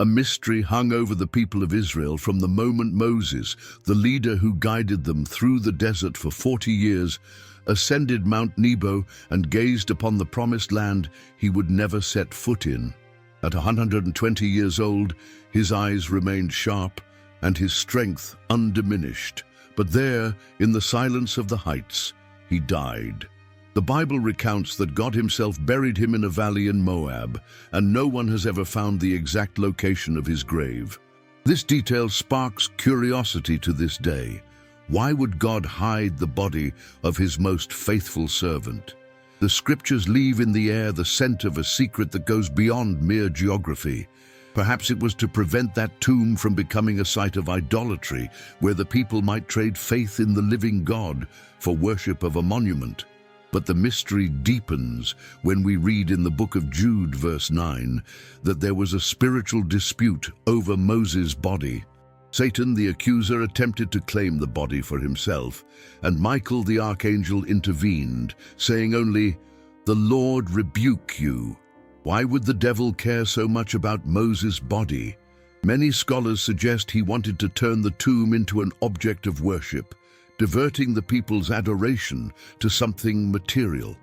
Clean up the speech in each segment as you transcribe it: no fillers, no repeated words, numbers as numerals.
A mystery hung over the people of Israel from the moment Moses, the leader who guided them through the desert for 40 years, ascended Mount Nebo and gazed upon the promised land he would never set foot in. At 120 years old, his eyes remained sharp and his strength undiminished. But there, in the silence of the heights, he died. The Bible recounts that God himself buried him in a valley in Moab, and no one has ever found the exact location of his grave. This detail sparks curiosity to this day. Why would God hide the body of his most faithful servant? The scriptures leave in the air the scent of a secret that goes beyond mere geography. Perhaps it was to prevent that tomb from becoming a site of idolatry, where the people might trade faith in the living God for worship of a monument. But the mystery deepens when we read in the book of Jude, verse 9, that there was a spiritual dispute over Moses' body. Satan, the accuser, attempted to claim the body for himself, and Michael, the archangel, intervened, saying only, "The Lord rebuke you." Why would the devil care so much about Moses' body? Many scholars suggest he wanted to turn the tomb into an object of worship, diverting the people's adoration to something material.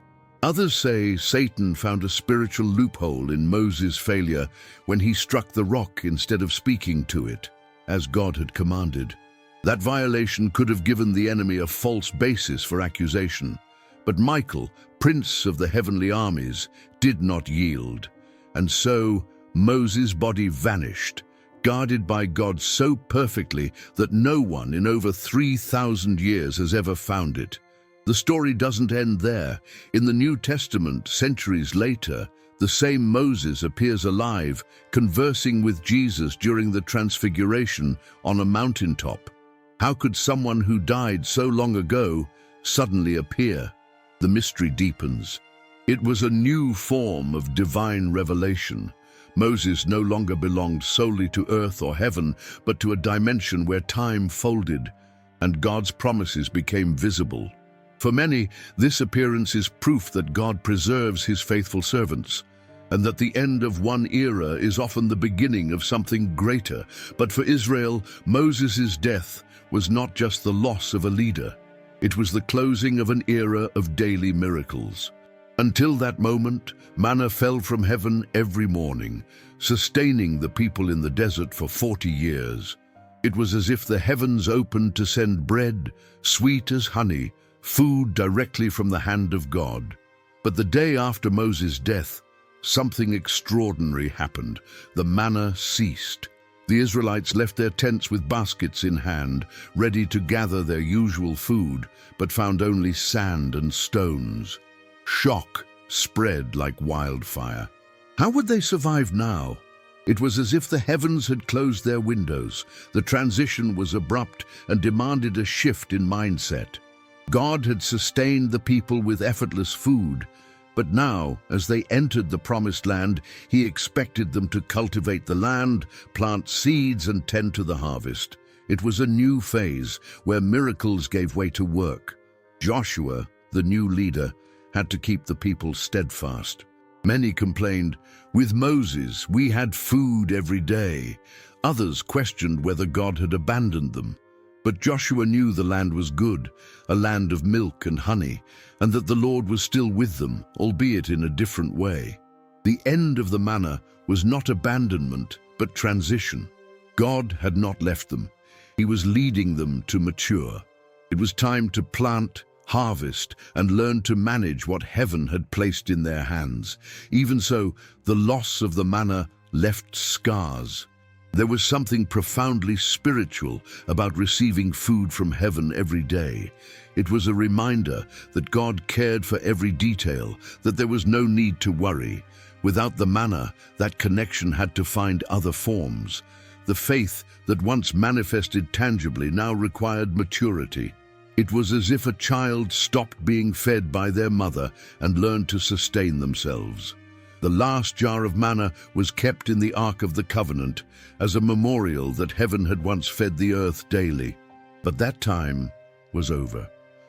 Others say Satan found a spiritual loophole in Moses' failure when he struck the rock instead of speaking to it, as God had commanded. That violation could have given the enemy a false basis for accusation. But Michael, prince of the heavenly armies, did not yield. And so Moses' body vanished, guarded by God so perfectly that no one in over 3,000 years has ever found it. The story doesn't end there. In the New Testament, centuries later, the same Moses appears alive, conversing with Jesus during the Transfiguration on a mountaintop. How could someone who died so long ago suddenly appear? The mystery deepens. It was a new form of divine revelation. Moses no longer belonged solely to earth or heaven, but to a dimension where time folded and God's promises became visible. For many, this appearance is proof that God preserves his faithful servants, and that the end of one era is often the beginning of something greater. But for Israel, Moses' death was not just the loss of a leader. It was the closing of an era of daily miracles. Until that moment, manna fell from heaven every morning, sustaining the people in the desert for 40 years. It was as if the heavens opened to send bread, sweet as honey, food directly from the hand of God. But the day after Moses' death, something extraordinary happened. The manna ceased. The Israelites left their tents with baskets in hand, ready to gather their usual food, but found only sand and stones. Shock spread like wildfire. How would they survive now? It was as if the heavens had closed their windows. The transition was abrupt and demanded a shift in mindset. God had sustained the people with effortless food, but now, as they entered the promised land, he expected them to cultivate the land, plant seeds, and tend to the harvest. It was a new phase where miracles gave way to work. Joshua, the new leader, had to keep the people steadfast. Many complained, "With Moses, we had food every day." Others questioned whether God had abandoned them. But Joshua knew the land was good, a land of milk and honey, and that the Lord was still with them, albeit in a different way. The end of the manna was not abandonment, but transition. God had not left them. He was leading them to mature. It was time to plant, harvest, and learn to manage what heaven had placed in their hands. Even so, the loss of the manna left scars. There was something profoundly spiritual about receiving food from heaven every day. It was a reminder that God cared for every detail, that there was no need to worry. Without the manna, that connection had to find other forms. The faith that once manifested tangibly now required maturity. It was as if a child stopped being fed by their mother and learned to sustain themselves. The last jar of manna was kept in the Ark of the Covenant as a memorial that heaven had once fed the earth daily. But that time was over.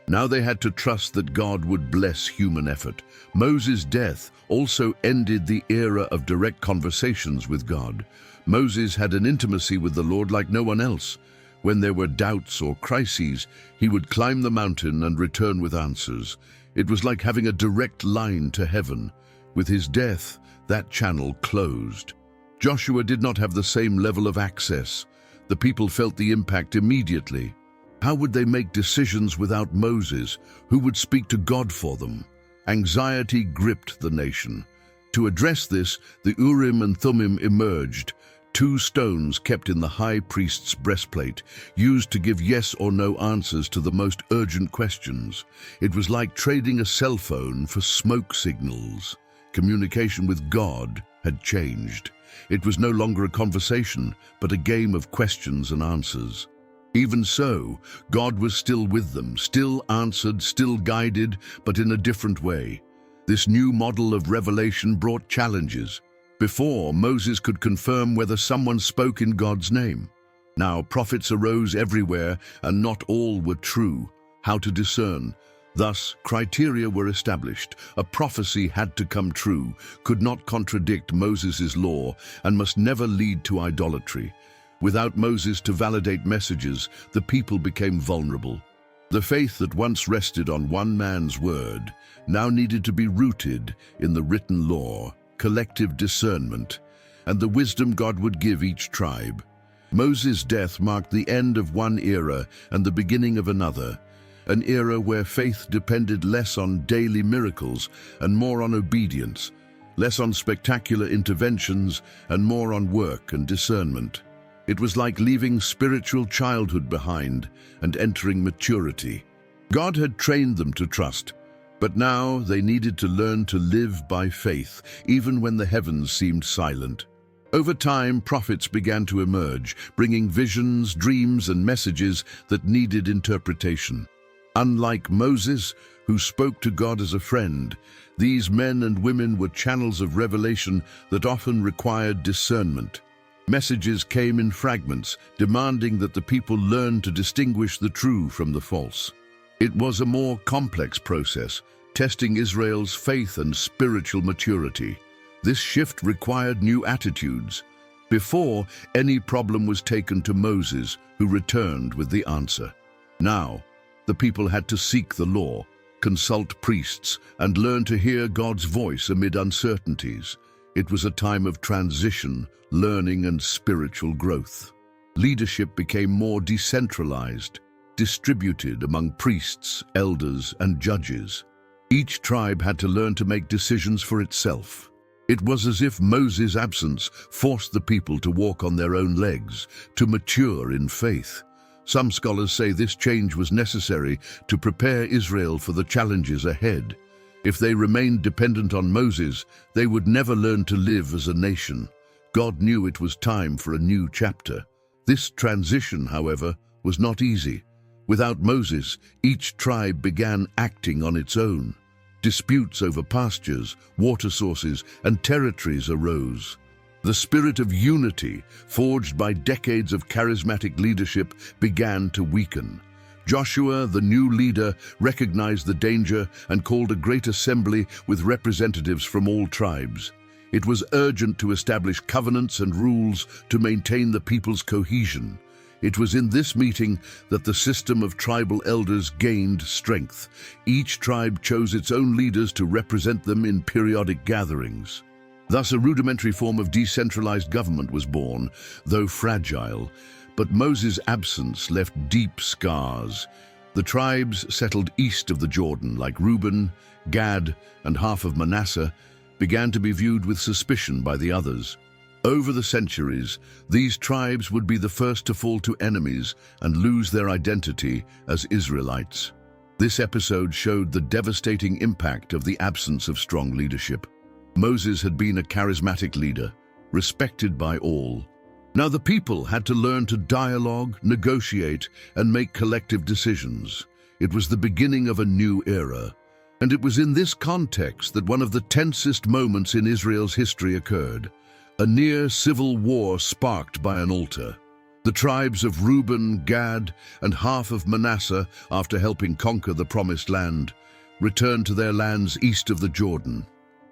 Now they had to trust that God would bless human effort. Moses' death also ended the era of direct conversations with God. Moses had an intimacy with the Lord like no one else. When there were doubts or crises, he would climb the mountain and return with answers. It was like having a direct line to heaven. With his death, that channel closed. Joshua did not have the same level of access. The people felt the impact immediately. How would they make decisions without Moses, who would speak to God for them? Anxiety gripped the nation. To address this, the Urim and Thummim emerged, two stones kept in the high priest's breastplate, used to give yes or no answers to the most urgent questions. It was like trading a cell phone for smoke signals. Communication with God had changed. It was no longer a conversation, but a game of questions and answers. Even so, God was still with them, still answered, still guided, but in a different way. This new model of revelation brought challenges. Before, Moses could confirm whether someone spoke in God's name. Now, prophets arose everywhere, and not all were true. How to discern? Thus, criteria were established. A prophecy had to come true, could not contradict Moses' law, and must never lead to idolatry. Without Moses to validate messages, the people became vulnerable. The faith that once rested on one man's word now needed to be rooted in the written law, collective discernment, and the wisdom God would give each tribe. Moses' death marked the end of one era and the beginning of another, an era where faith depended less on daily miracles and more on obedience, less on spectacular interventions and more on work and discernment. It was like leaving spiritual childhood behind and entering maturity. God had trained them to trust, but now they needed to learn to live by faith, even when the heavens seemed silent. Over time, prophets began to emerge, bringing visions, dreams, and messages that needed interpretation. Unlike Moses, who spoke to God as a friend, these men and women were channels of revelation that often required discernment. Messages came in fragments, demanding that the people learn to distinguish the true from the false. It was a more complex process, testing Israel's faith and spiritual maturity. This shift required new attitudes. Before, any problem was taken to Moses, who returned with the answer. Now, the people had to seek the law, consult priests, and learn to hear God's voice amid uncertainties. It was a time of transition, learning, and spiritual growth. Leadership became more decentralized, distributed among priests, elders, and judges. Each tribe had to learn to make decisions for itself. It was as if Moses' absence forced the people to walk on their own legs, to mature in faith. Some scholars say this change was necessary to prepare Israel for the challenges ahead. If they remained dependent on Moses, they would never learn to live as a nation. God knew it was time for a new chapter. This transition, however, was not easy. Without Moses, each tribe began acting on its own. Disputes over pastures, water sources, and territories arose. The spirit of unity, forged by decades of charismatic leadership, began to weaken. Joshua, the new leader, recognized the danger and called a great assembly with representatives from all tribes. It was urgent to establish covenants and rules to maintain the people's cohesion. It was in this meeting that the system of tribal elders gained strength. Each tribe chose its own leaders to represent them in periodic gatherings. Thus, a rudimentary form of decentralized government was born, though fragile. But Moses' absence left deep scars. The tribes settled east of the Jordan, like Reuben, Gad, and half of Manasseh, began to be viewed with suspicion by the others. Over the centuries, these tribes would be the first to fall to enemies and lose their identity as Israelites. This episode showed the devastating impact of the absence of strong leadership. Moses had been a charismatic leader, respected by all. Now the people had to learn to dialogue, negotiate, and make collective decisions. It was the beginning of a new era. And it was in this context that one of the tensest moments in Israel's history occurred. A near civil war sparked by an altar. The tribes of Reuben, Gad, and half of Manasseh, after helping conquer the Promised Land, returned to their lands east of the Jordan.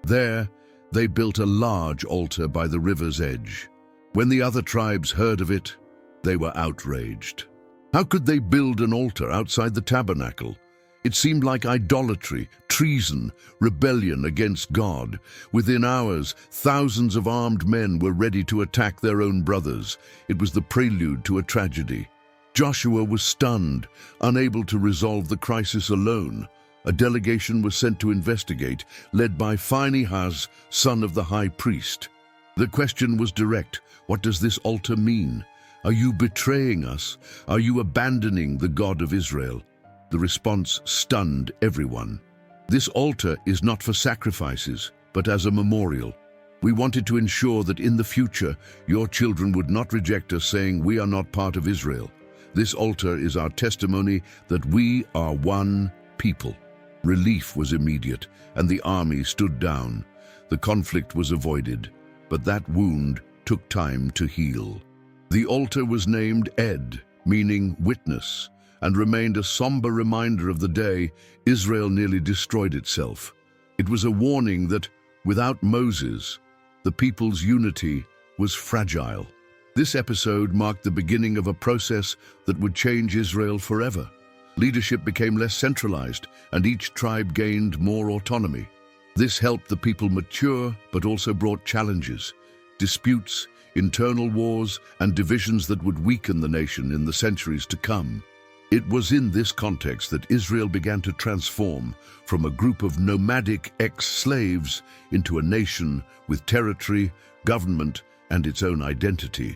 There, they built a large altar by the river's edge. When the other tribes heard of it, they were outraged. How could they build an altar outside the tabernacle? It seemed like idolatry, treason, rebellion against God. Within hours, thousands of armed men were ready to attack their own brothers. It was the prelude to a tragedy. Joshua was stunned, unable to resolve the crisis alone. A delegation was sent to investigate, led by Phinehas, son of the high priest. The question was direct: what does this altar mean? Are you betraying us? Are you abandoning the God of Israel? The response stunned everyone. This altar is not for sacrifices, but as a memorial. We wanted to ensure that in the future, your children would not reject us, saying, "We are not part of Israel." This altar is our testimony that we are one people. Relief was immediate, and the army stood down. The conflict was avoided, but that wound took time to heal. The altar was named Ed, meaning witness, and remained a somber reminder of the day Israel nearly destroyed itself. It was a warning that, without Moses, the people's unity was fragile. This episode marked the beginning of a process that would change Israel forever. Leadership became less centralized, and each tribe gained more autonomy. This helped the people mature, but also brought challenges, disputes, internal wars, and divisions that would weaken the nation in the centuries to come. It was in this context that Israel began to transform from a group of nomadic ex-slaves into a nation with territory, government, and its own identity.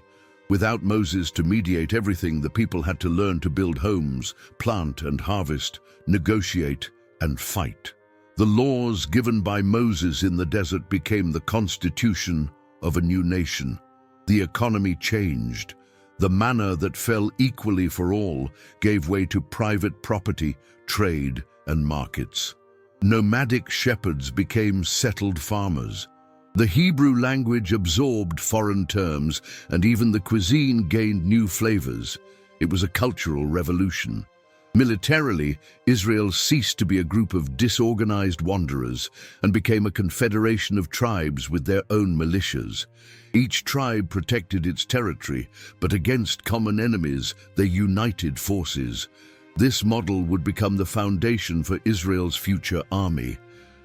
Without Moses to mediate everything, the people had to learn to build homes, plant and harvest, negotiate and fight. The laws given by Moses in the desert became the constitution of a new nation. The economy changed. The manna that fell equally for all gave way to private property, trade, and markets. Nomadic shepherds became settled farmers. The Hebrew language absorbed foreign terms, and even the cuisine gained new flavors. It was a cultural revolution. Militarily, Israel ceased to be a group of disorganized wanderers and became a confederation of tribes with their own militias. Each tribe protected its territory, but against common enemies, they united forces. This model would become the foundation for Israel's future army.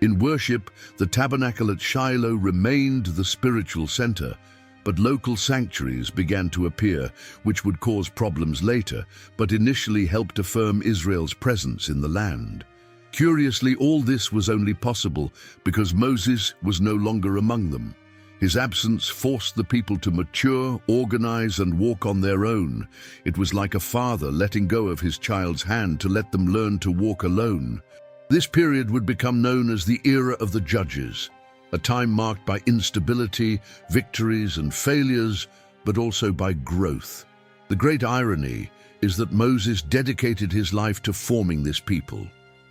In worship, the tabernacle at Shiloh remained the spiritual center, but local sanctuaries began to appear, which would cause problems later, but initially helped affirm Israel's presence in the land. Curiously, all this was only possible because Moses was no longer among them. His absence forced the people to mature, organize, and walk on their own. It was like a father letting go of his child's hand to let them learn to walk alone. This period would become known as the era of the Judges, a time marked by instability, victories, and failures, but also by growth. The great irony is that Moses dedicated his life to forming this people,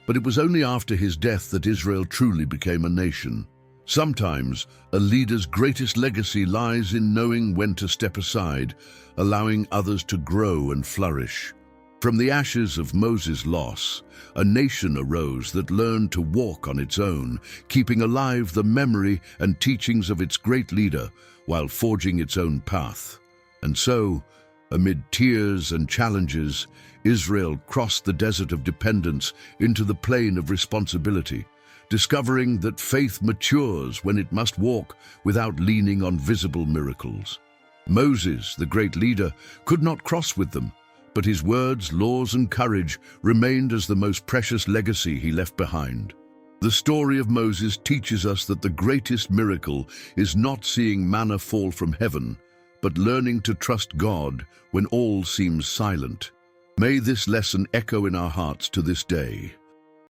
but it was only after his death that Israel truly became a nation. Sometimes, a leader's greatest legacy lies in knowing when to step aside, allowing others to grow and flourish. From the ashes of Moses' loss, a nation arose that learned to walk on its own, keeping alive the memory and teachings of its great leader while forging its own path. And so, amid tears and challenges, Israel crossed the desert of dependence into the plain of responsibility, discovering that faith matures when it must walk without leaning on visible miracles. Moses, the great leader, could not cross with them, but his words, laws, and courage remained as the most precious legacy he left behind. The story of Moses teaches us that the greatest miracle is not seeing manna fall from heaven, but learning to trust God when all seems silent. May this lesson echo in our hearts to this day.